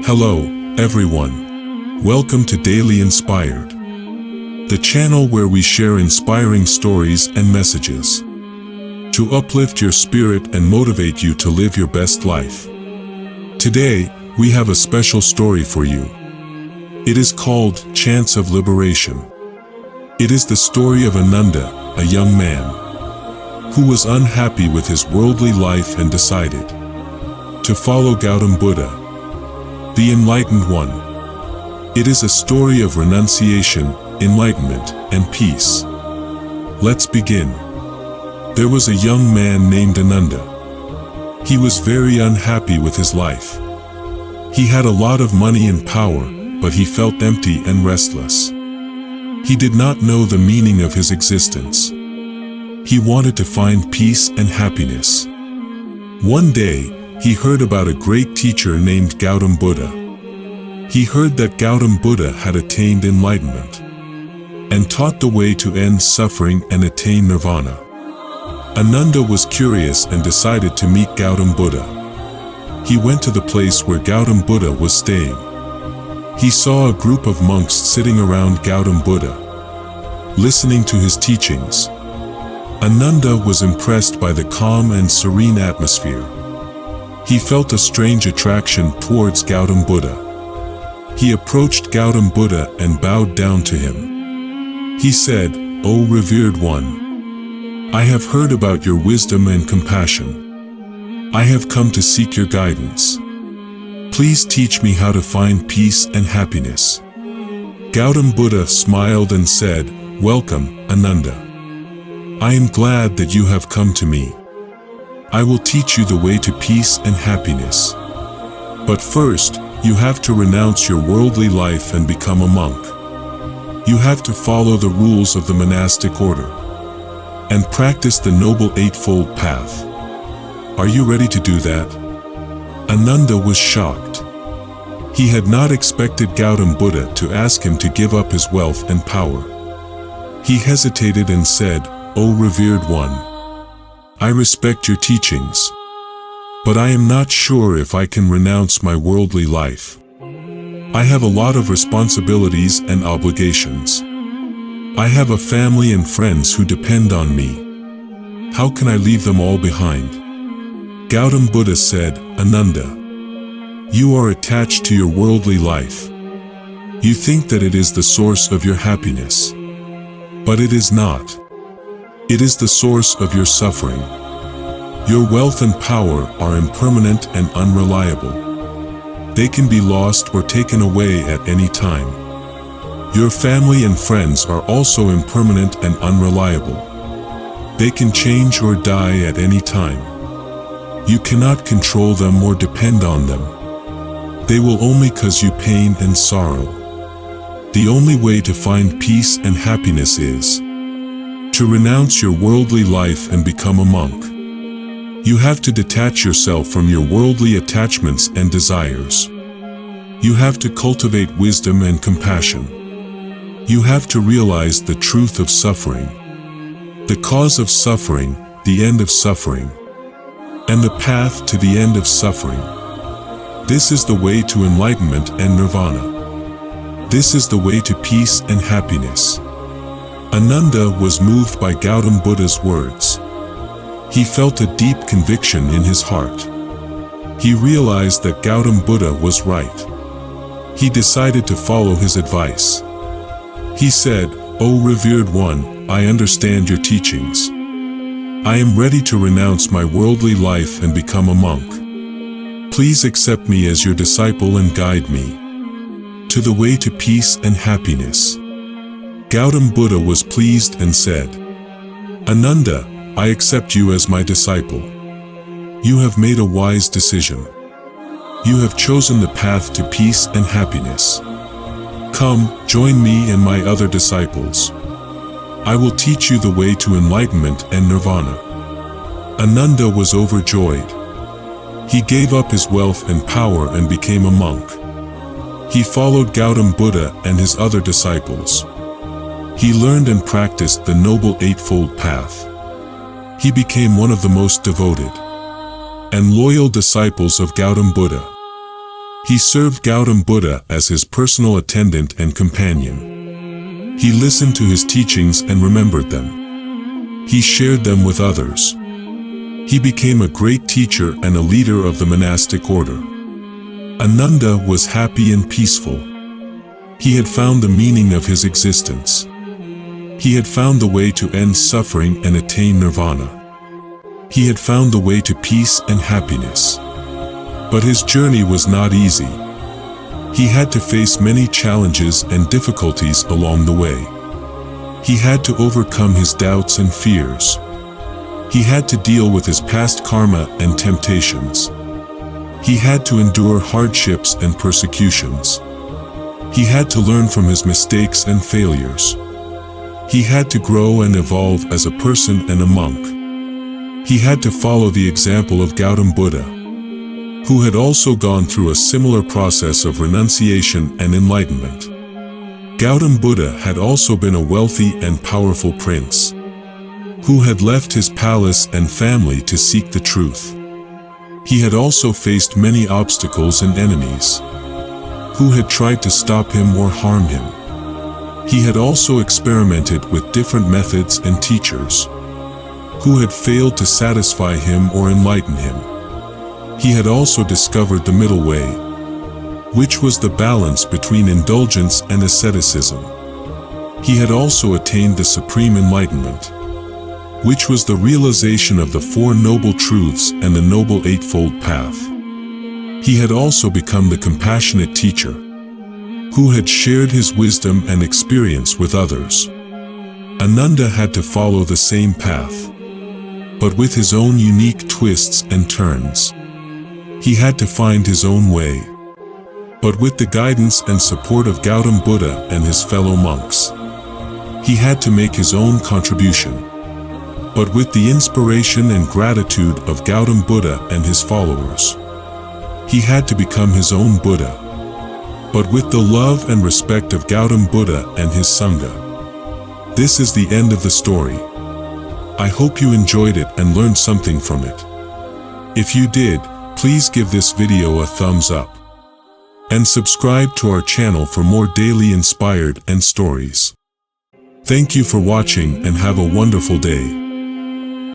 Hello, everyone. Welcome to Daily Inspired, the channel where we share inspiring stories and messages to uplift your spirit and motivate you to live your best life. Today, we have a special story for you. It is called Chance of Liberation. It is the story of Ananda, a young man who was unhappy with his worldly life and decided to follow Gautam Buddha, the enlightened one. It is a story of renunciation, enlightenment, and peace. Let's begin. There was a young man named Ananda. He was very unhappy with his life. He had a lot of money and power, but he felt empty and restless. He did not know the meaning of his existence. He wanted to find peace and happiness. One day, he heard about a great teacher named Gautam Buddha. He heard that Gautam Buddha had attained enlightenment and taught the way to end suffering and attain Nirvana. Ananda was curious and decided to meet Gautam Buddha. He went to the place where Gautam Buddha was staying. He saw a group of monks sitting around Gautam Buddha, listening to his teachings. Ananda was impressed by the calm and serene atmosphere. He felt a strange attraction towards Gautam Buddha. He approached Gautam Buddha and bowed down to him. He said, "O revered one, I have heard about your wisdom and compassion. I have come to seek your guidance. Please teach me how to find peace and happiness." Gautam Buddha smiled and said, "Welcome, Ananda. I am glad that you have come to me. I will teach you the way to peace and happiness. But first, you have to renounce your worldly life and become a monk. You have to follow the rules of the monastic order and practice the Noble Eightfold Path. Are you ready to do that?" Ananda was shocked. He had not expected Gautam Buddha to ask him to give up his wealth and power. He hesitated and said, "O revered one, I respect your teachings, but I am not sure if I can renounce my worldly life. I have a lot of responsibilities and obligations. I have a family and friends who depend on me. How can I leave them all behind?" Gautam Buddha said, "Ananda, you are attached to your worldly life. You think that it is the source of your happiness. But it is not. It is the source of your suffering. Your wealth and power are impermanent and unreliable. They can be lost or taken away at any time. Your family and friends are also impermanent and unreliable. They can change or die at any time. You cannot control them or depend on them. They will only cause you pain and sorrow. The only way to find peace and happiness is to renounce your worldly life and become a monk. You have to detach yourself from your worldly attachments and desires. You have to cultivate wisdom and compassion. You have to realize the truth of suffering, the cause of suffering, the end of suffering, and the path to the end of suffering. This is the way to enlightenment and nirvana. This is the way to peace and happiness." Ananda was moved by Gautam Buddha's words. He felt a deep conviction in his heart. He realized that Gautam Buddha was right. He decided to follow his advice. He said, "O revered one, I understand your teachings. I am ready to renounce my worldly life and become a monk. Please accept me as your disciple and guide me to the way to peace and happiness." Gautam Buddha was pleased and said, "Ananda, I accept you as my disciple. You have made a wise decision. You have chosen the path to peace and happiness. Come, join me and my other disciples. I will teach you the way to enlightenment and nirvana." Ananda was overjoyed. He gave up his wealth and power and became a monk. He followed Gautam Buddha and his other disciples. He learned and practiced the Noble Eightfold Path. He became one of the most devoted and loyal disciples of Gautam Buddha. He served Gautam Buddha as his personal attendant and companion. He listened to his teachings and remembered them. He shared them with others. He became a great teacher and a leader of the monastic order. Ananda was happy and peaceful. He had found the meaning of his existence. He had found the way to end suffering and attain Nirvana. He had found the way to peace and happiness. But his journey was not easy. He had to face many challenges and difficulties along the way. He had to overcome his doubts and fears. He had to deal with his past karma and temptations. He had to endure hardships and persecutions. He had to learn from his mistakes and failures. He had to grow and evolve as a person and a monk. He had to follow the example of Gautam Buddha, who had also gone through a similar process of renunciation and enlightenment. Gautam Buddha had also been a wealthy and powerful prince, who had left his palace and family to seek the truth. He had also faced many obstacles and enemies, who had tried to stop him or harm him. He had also experimented with different methods and teachers, who had failed to satisfy him or enlighten him. He had also discovered the middle way, which was the balance between indulgence and asceticism. He had also attained the supreme enlightenment, which was the realization of the Four Noble Truths and the Noble Eightfold Path. He had also become the compassionate teacher, who had shared his wisdom and experience with others. Ananda had to follow the same path, but with his own unique twists and turns. He had to find his own way, but with the guidance and support of Gautam Buddha and his fellow monks. He had to make his own contribution, but with the inspiration and gratitude of Gautam Buddha and his followers. He had to become his own Buddha, but with the love and respect of Gautam Buddha and his Sangha. This is the end of the story. I hope you enjoyed it and learned something from it. If you did, please give this video a thumbs up and subscribe to our channel for more daily inspired and stories. Thank you for watching and have a wonderful day.